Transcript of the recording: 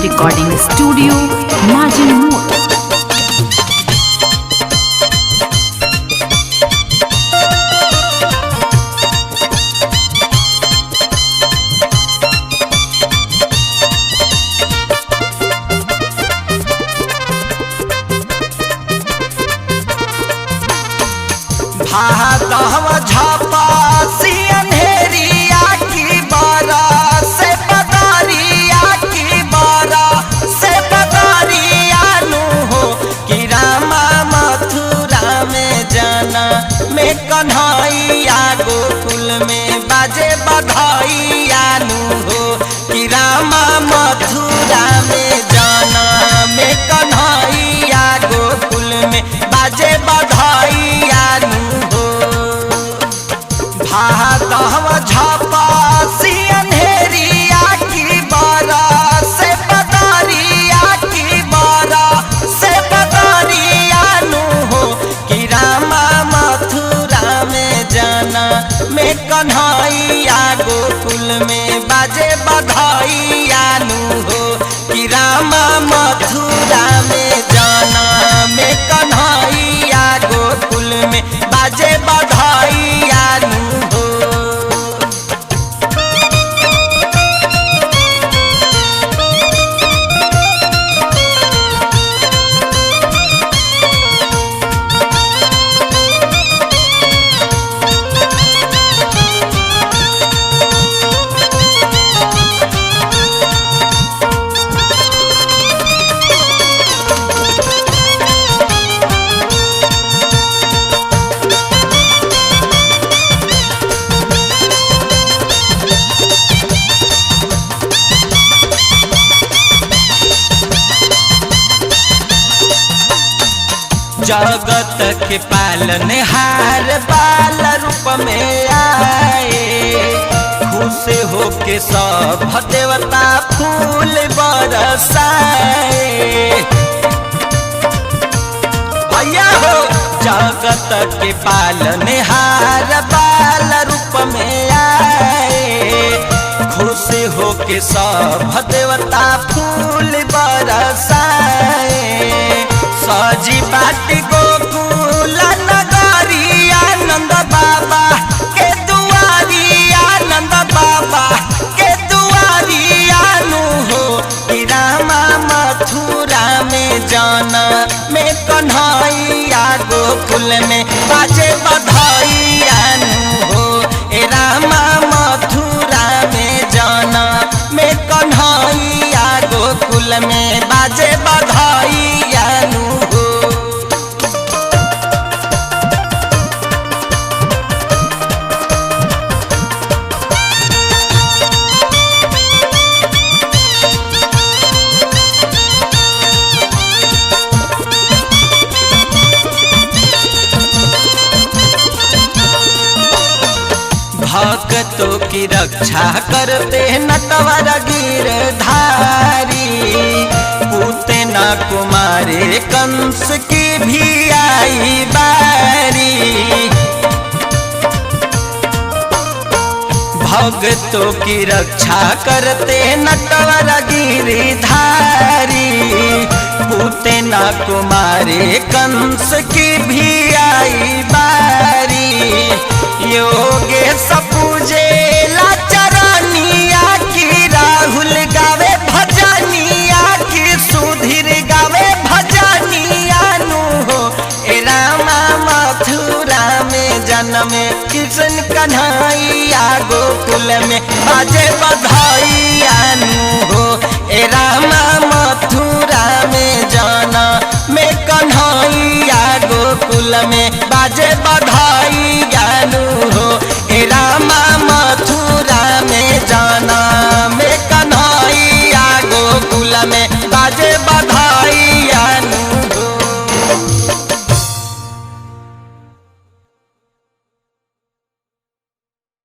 Recording studio माजिन मोड़। भादवा झापा सी अंधेरिया की बारा से बदारिया की बारा से बदारिया नु हो कि रामा मथुरा में जाना में कन्हैया गोकुल में बाजे बधाइया नु हो कि रामा मथुरा में जाना में कन्हैया गोकुल में बाजे बधाइया नु हो। भादवा झापा सी अंधेरिया की बारा से बदारिया की बारा से बदारिया नु हो कि रामा मथुरा में जाना में कन्हैया गोकुल में बाजे बधाइया नु हो कि रामा मथुरा में जाना में कन्हैया गोकुल में बाजे बधाइया नु हो। जगत के पालनहार बाल रूप में आए, खुश हो के सब देवता फूल बरसाए। भैया हो जगत के पालनहार बाल रूप में आए, खुश हो के सब देवता फूल बरसाए। सजी बाट गोकुल नगरी आनंद बाबा के दुआरी आनंद बाबा के दुआरी आनु हो कि रामा मथुरा में जाना में कन्हैया गोकुल में बाजे बधाइया नु हो। ए रामा मथुरा में जाना में कन्हैया गोकुल में बाजे बधाइया नु हो। भक्तों की रक्षा करते नटवर गिरधारी, पूतना कुमारे कंस की भी आई बारी। भक्तों की रक्षा करते नटवर गिरधारी, पूतना कुमारे कंस की भी आई बारी। योगेश पूजे लाचरनिया की राहुल गावे भजनिया की सुधीर गावे भजनिया नु हो। ए रामा मथुरा में जन्म कृष्ण कन्हैया गोकुल में बाजे बधाइया नु हो। ए रामा मथुरा में जाना में कन्हैया गोकुल में बाजे बधाइया नु हो।